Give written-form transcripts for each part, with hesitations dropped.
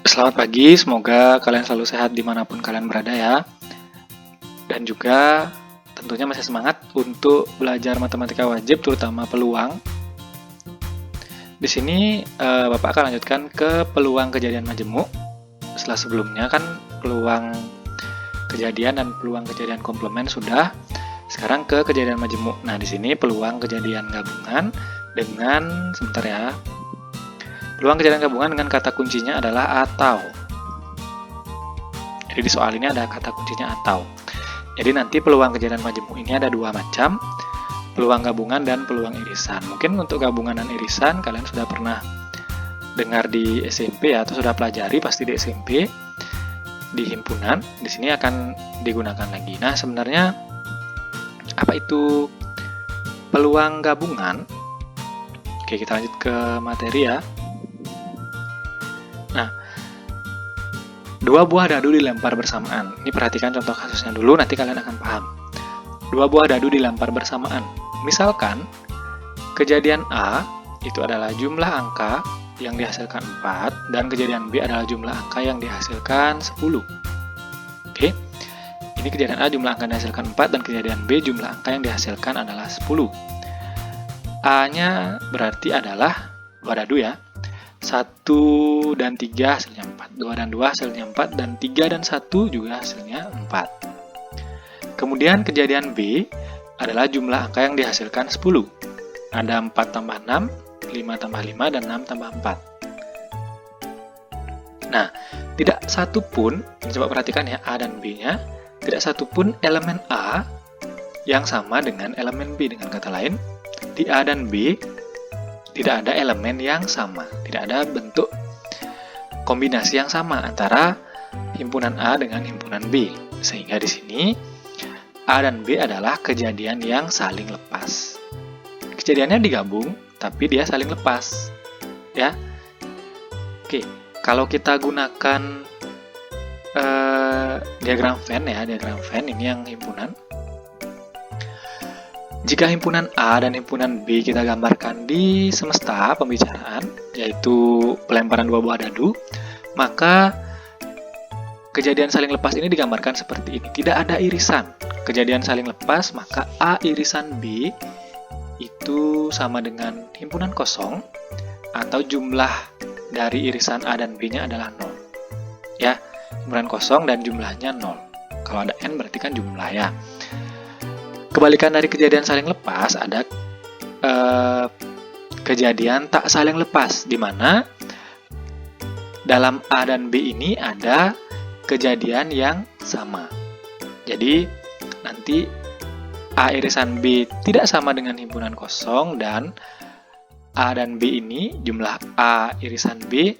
Selamat pagi, semoga kalian selalu sehat dimanapun kalian berada ya. Dan juga tentunya masih semangat untuk belajar matematika wajib, terutama peluang. Di sini Bapak akan lanjutkan ke peluang kejadian majemuk. Setelah sebelumnya kan peluang kejadian dan peluang kejadian komplement sudah. Sekarang ke kejadian majemuk. Nah, di sini peluang kejadian gabungan dengan sebentar ya. Peluang kejadian gabungan dengan kata kuncinya adalah atau. Jadi di soal ini ada kata kuncinya atau. Jadi nanti peluang kejadian majemuk ini ada dua macam, peluang gabungan dan peluang irisan. Mungkin untuk gabungan dan irisan kalian sudah pernah dengar di SMP ya, atau sudah pelajari pasti di SMP, di himpunan. Di sini akan digunakan lagi. Nah, sebenarnya apa itu peluang gabungan? Oke, kita lanjut ke materi ya. Nah, dua buah dadu dilempar bersamaan. Ini perhatikan contoh kasusnya dulu, nanti kalian akan paham. Dua buah dadu dilempar bersamaan. Misalkan, kejadian A itu adalah jumlah angka yang dihasilkan 4, dan kejadian B adalah jumlah angka yang dihasilkan 10. Oke, ini kejadian A jumlah angka yang dihasilkan 4, dan kejadian B jumlah angka yang dihasilkan adalah 10. A-nya berarti adalah dua dadu ya. 1 dan 3 hasilnya 4, 2 dan 2 hasilnya 4, dan 3 dan 1 juga hasilnya 4. Kemudian kejadian B adalah jumlah angka yang dihasilkan 10. Ada 4 tambah 6, 5 tambah 5, dan 6 tambah 4. Nah, tidak satu pun, coba perhatikan ya A dan B-nya, tidak satu pun elemen A yang sama dengan elemen B. Dengan kata lain, di A dan B tidak ada elemen yang sama, tidak ada bentuk kombinasi yang sama antara himpunan A dengan himpunan B. Sehingga di sini A dan B adalah kejadian yang saling lepas. Kejadiannya digabung, tapi dia saling lepas. Ya. Oke, kalau kita gunakan diagram Venn ya, diagram Venn ini yang himpunan. Jika himpunan A dan himpunan B kita gambarkan di semesta pembicaraan, yaitu pelemparan dua buah dadu, maka kejadian saling lepas ini digambarkan seperti ini. Tidak ada irisan. Kejadian saling lepas, maka A irisan B itu sama dengan himpunan kosong, atau jumlah dari irisan A dan B-nya adalah 0. Ya, himpunan kosong dan jumlahnya 0. Kalau ada N berarti kan jumlah ya. Kebalikan dari kejadian saling lepas, ada kejadian tak saling lepas, di mana dalam A dan B ini ada kejadian yang sama. Jadi, nanti A irisan B tidak sama dengan himpunan kosong, dan A dan B ini, jumlah A irisan B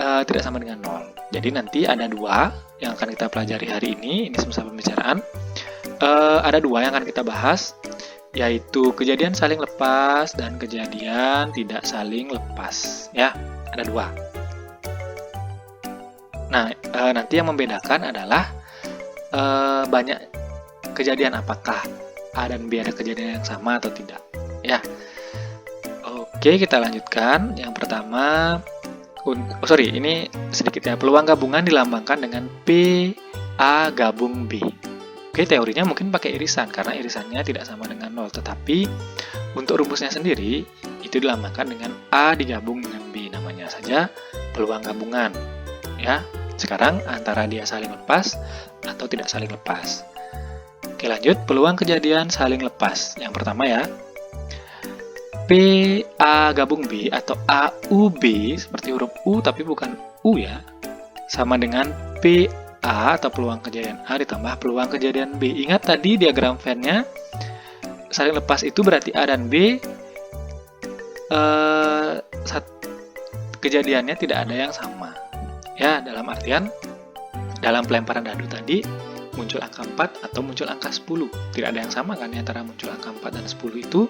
tidak sama dengan 0. Jadi nanti ada dua yang akan kita pelajari hari ini semesta pembicaraan. Ada dua yang akan kita bahas, yaitu kejadian saling lepas dan kejadian tidak saling lepas. Ya, ada dua. Nah, nanti yang membedakan adalah banyak kejadian, apakah A dan B ada kejadian yang sama atau tidak. Ya, oke, kita lanjutkan. Yang pertama, ini sedikit ya. Peluang gabungan dilambangkan dengan P A gabung B. Oke, teorinya mungkin pakai irisan, karena irisannya tidak sama dengan 0. Tetapi, untuk rumusnya sendiri, itu dilambangkan dengan A digabung dengan B. Namanya saja peluang gabungan. Ya, sekarang antara dia saling lepas atau tidak saling lepas. Oke, lanjut. Peluang kejadian saling lepas. Yang pertama ya, P A gabung B atau AUB, seperti huruf U tapi bukan U ya, sama dengan P A atau peluang kejadian A ditambah peluang kejadian B. Ingat tadi diagram Venn-nya saling lepas itu berarti A dan B kejadiannya tidak ada yang sama. Ya, dalam artian dalam pelemparan dadu tadi muncul angka 4 atau muncul angka 10. Tidak ada yang sama kan antara muncul angka 4 dan 10 itu,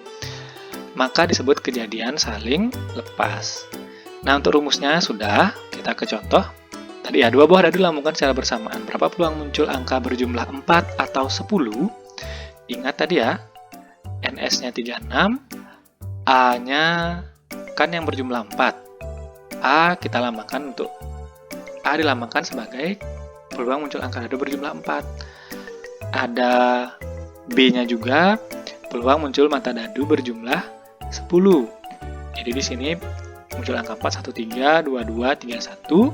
maka disebut kejadian saling lepas. Nah, untuk rumusnya sudah, kita ke contoh. Tadi ya, dua buah dadu dilambungkan secara bersamaan. Berapa peluang muncul angka berjumlah 4 atau 10? Ingat tadi ya, NS-nya 36, A-nya kan yang berjumlah 4. A kita lambangkan untuk A dilambangkan sebagai peluang muncul angka dadu berjumlah 4. Ada B-nya juga, peluang muncul mata dadu berjumlah 10. Jadi di sini muncul angka 4, 1, 3, 2, 2, 3, 1,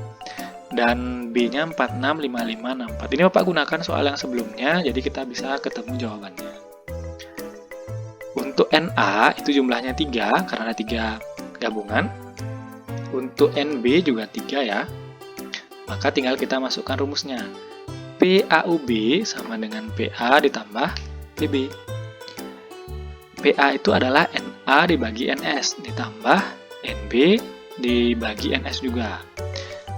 dan B-nya 4, 6, 5, 5, 6, 4. Ini Bapak gunakan soal yang sebelumnya, jadi kita bisa ketemu jawabannya. Untuk NA itu jumlahnya 3, karena ada 3 gabungan. Untuk NB juga 3 ya. Maka tinggal kita masukkan rumusnya. PAUB sama dengan PA ditambah PB. PA itu adalah NA dibagi NS, ditambah NB dibagi NS juga.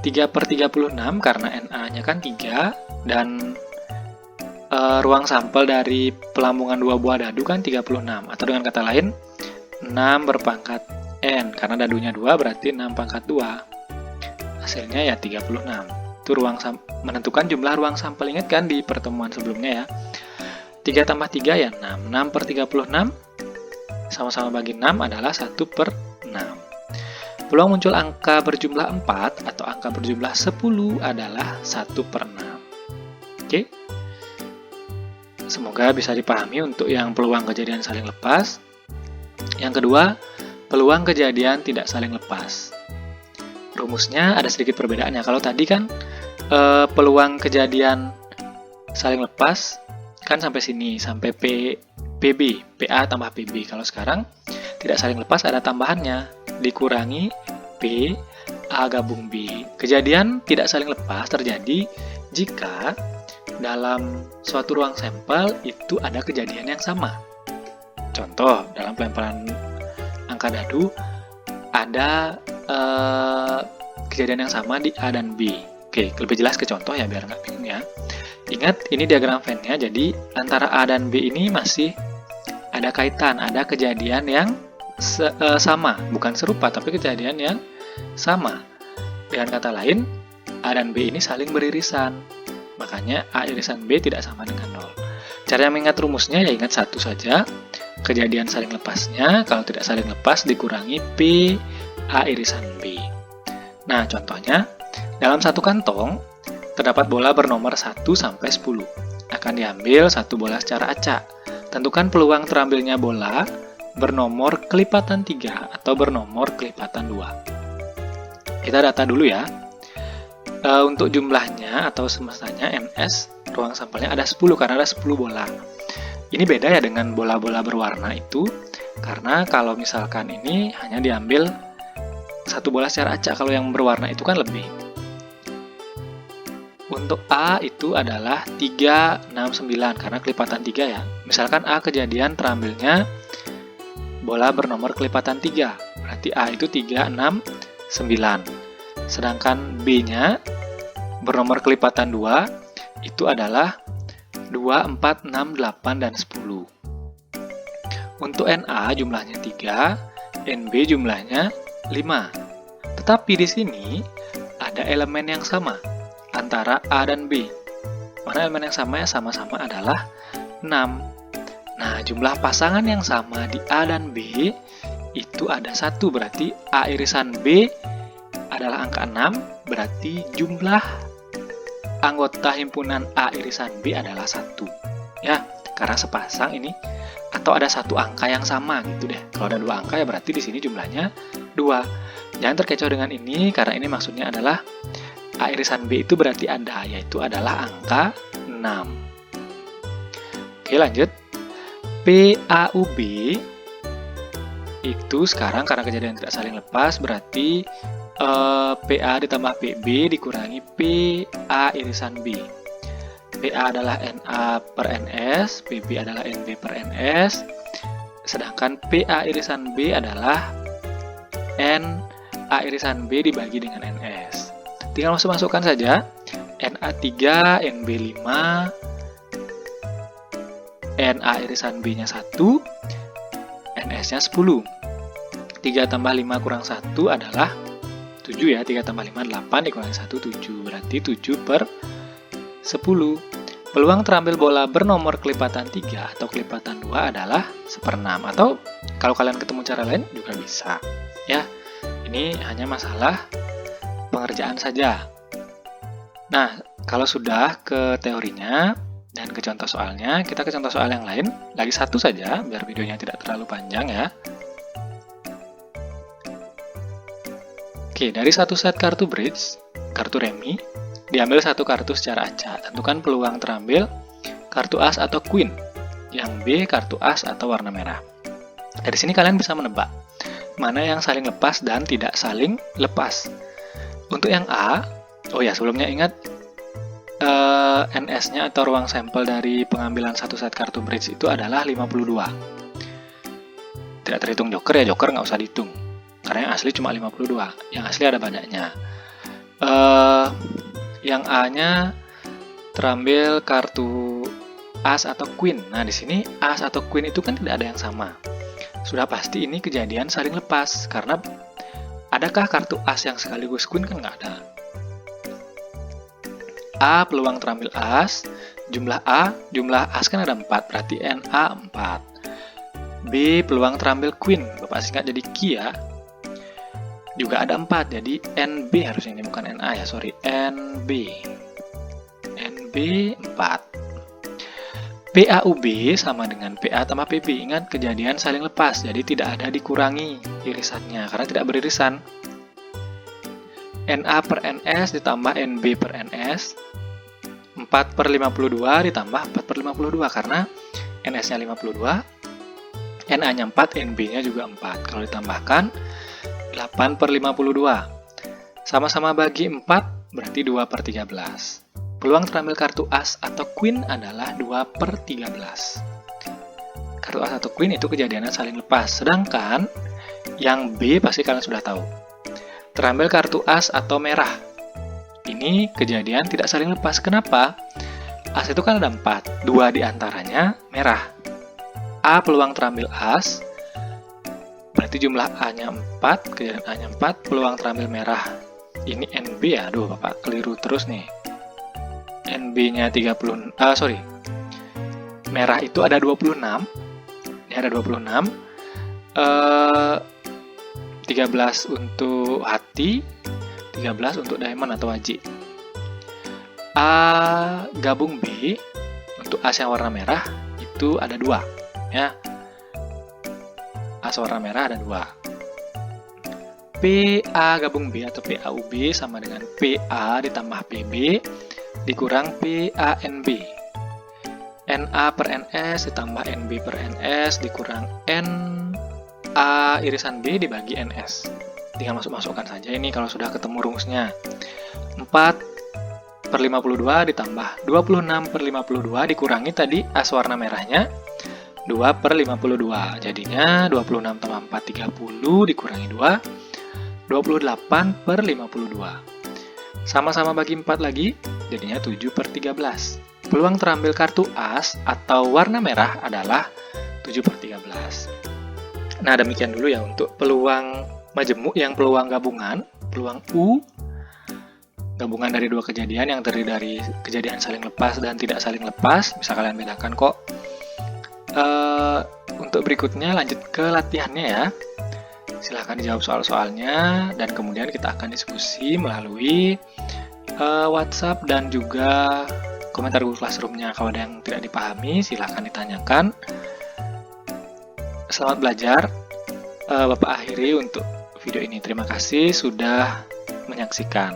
3/36 karena NA-nya kan 3, dan ruang sampel dari pelambungan 2 buah dadu kan 36. Atau dengan kata lain, 6 berpangkat N, karena dadunya 2 berarti 6 pangkat 2. Hasilnya ya 36. Itu menentukan jumlah ruang sampel, ingat kan di pertemuan sebelumnya ya. 3 tambah 3 ya 6. 6/36 sama-sama bagi 6 adalah 1/6. Peluang muncul angka berjumlah 4 atau angka berjumlah 10 adalah 1/6. Oke? Semoga bisa dipahami untuk yang peluang kejadian saling lepas. Yang kedua, peluang kejadian tidak saling lepas. Rumusnya ada sedikit perbedaannya. Kalau tadi kan peluang kejadian saling lepas kan sampai sini, sampai PB, PA tambah PB. Kalau sekarang tidak saling lepas, ada tambahannya, dikurangi P, A gabung B. Kejadian tidak saling lepas terjadi jika dalam suatu ruang sampel itu ada kejadian yang sama. Contoh, dalam pelemparan angka dadu ada kejadian yang sama di A dan B. Oke, lebih jelas ke contoh ya biar nggak bingung ya. Ingat, ini diagram Venn-nya, jadi antara A dan B ini masih ada kaitan, ada kejadian yang sama, bukan serupa, tapi kejadian yang sama. Dengan kata lain, A dan B ini saling beririsan. Makanya A irisan B tidak sama dengan 0. Cara mengingat rumusnya ya ingat satu saja. Kejadian saling lepasnya, kalau tidak saling lepas dikurangi P A irisan B. Nah, contohnya, dalam satu kantong terdapat bola bernomor 1 sampai 10. Akan diambil satu bola secara acak. Tentukan peluang terambilnya bola bernomor kelipatan 3 atau bernomor kelipatan 2. Kita data dulu ya. Untuk jumlahnya atau semestanya NS, ruang sampelnya ada 10 karena ada 10 bola. Ini beda ya dengan bola-bola berwarna itu, karena kalau misalkan ini hanya diambil satu bola secara acak, kalau yang berwarna itu kan lebih. Untuk A itu adalah 3, 6, 9 karena kelipatan 3 ya. Misalkan A kejadian terambilnya bola bernomor kelipatan 3, berarti A itu 3, 6, 9. Sedangkan B-nya bernomor kelipatan 2 itu adalah 2, 4, 6, 8, dan 10. Untuk NA jumlahnya 3, NB jumlahnya 5. Tetapi di sini ada elemen yang sama antara A dan B. Mana elemen yang sama ya? Sama-sama adalah 6. Nah, jumlah pasangan yang sama di A dan B itu ada 1, berarti A irisan B adalah angka 6, berarti jumlah anggota himpunan A irisan B adalah 1. Ya, karena sepasang ini, atau ada satu angka yang sama gitu deh. Kalau ada 2 angka ya berarti di sini jumlahnya 2. Jangan terkecoh dengan ini, karena ini maksudnya adalah A irisan B itu berarti ada, yaitu adalah angka 6. Oke, lanjut. PAUB itu sekarang karena kejadian tidak saling lepas, berarti PA ditambah PB dikurangi PA irisan B. PA adalah NA per NS, PB adalah NB per NS, sedangkan PA irisan B adalah NA irisan B dibagi dengan NS. Tinggal masukkan saja, NA 3, NB 5, NA irisan B-nya 1, NS-nya 10. 3 tambah 5 kurang 1 adalah 7 ya, 3 tambah 5, 8 dikurangi 1, 7. Berarti 7/10. Peluang terambil bola bernomor kelipatan 3 atau kelipatan 2 adalah 1/6. Atau kalau kalian ketemu cara lain juga bisa. Ya, ini Ini hanya masalah pengerjaan saja. Nah, kalau sudah ke teorinya dan ke contoh soalnya, kita ke contoh soal yang lain. Lagi satu saja, biar videonya tidak terlalu panjang ya. Oke, dari satu set kartu bridge, kartu remi, diambil satu kartu secara acak. Tentukan peluang terambil kartu as atau queen. Yang B, kartu as atau warna merah. Dari sini kalian bisa menebak mana yang saling lepas dan tidak saling lepas. Untuk yang A, oh ya sebelumnya ingat NS-nya atau ruang sampel dari pengambilan satu set kartu bridge itu adalah 52. Tidak terhitung joker ya, joker nggak usah dihitung. Karena yang asli cuma 52, yang asli ada banyaknya. Yang A-nya terambil kartu as atau queen. Nah, di sini as atau queen itu kan tidak ada yang sama. Sudah pasti ini kejadian saling lepas, karena adakah kartu as yang sekaligus queen? Kan nggak ada. A, peluang terambil as, jumlah as kan ada 4, berarti NA 4. B, peluang terambil queen, Bapak singkat jadi Q ya. Juga ada 4, jadi NB harusnya ini, bukan NA ya, sorry, NB 4. PAUB sama dengan PA tambah PB, ingat kejadian saling lepas, jadi tidak ada dikurangi irisannya, karena tidak beririsan. NA per NS ditambah NB per NS, 4 per 52 ditambah 4 per 52, karena NS-nya 52, NA-nya 4, NB-nya juga 4. Kalau ditambahkan, 8 per 52. Sama-sama bagi 4, berarti 2 per 13. Peluang terambil kartu as atau queen adalah 2 per 13. Kartu as atau queen itu kejadiannya saling lepas. Sedangkan, yang B pasti kalian sudah tahu. Terambil kartu as atau merah. Ini kejadian tidak saling lepas. Kenapa? As itu kan ada 4, 2 diantaranya merah. A peluang terambil as, berarti jumlah A-nya 4, kejadian A-nya 4, peluang terambil merah. Ini NB ya, aduh Bapak keliru terus nih. NB-nya 30, merah itu ada 26, ini ada 26, 13 untuk hati, 13 untuk diamond atau wajib. A gabung B, untuk as yang warna merah, itu ada 2, ya. As warna merah ada 2. PA gabung B atau PAUB sama dengan PA ditambah PB dikurang PANB. NA per NS ditambah NB per NS dikurang NA irisan B dibagi NS. Tinggal masuk-masukkan saja ini kalau sudah ketemu rumusnya. 4 per 52 ditambah 26 per 52 dikurangi tadi as warna merahnya 2 per 52, jadinya 26 tambah 4, 30, dikurangi 2, 28 per 52. Sama-sama bagi 4 lagi, jadinya 7 per 13. Peluang terambil kartu as atau warna merah adalah 7 per 13. Nah, demikian dulu ya untuk peluang majemuk yang peluang gabungan, peluang U, gabungan dari dua kejadian yang terdiri dari kejadian saling lepas dan tidak saling lepas, bisa kalian bedakan kok. Untuk berikutnya lanjut ke latihannya ya. Silahkan dijawab soal-soalnya dan kemudian kita akan diskusi melalui WhatsApp dan juga komentar Google Classroom-nya. Kalau ada yang tidak dipahami silahkan ditanyakan. Selamat belajar. Bapak akhiri untuk video ini. Terima kasih sudah menyaksikan.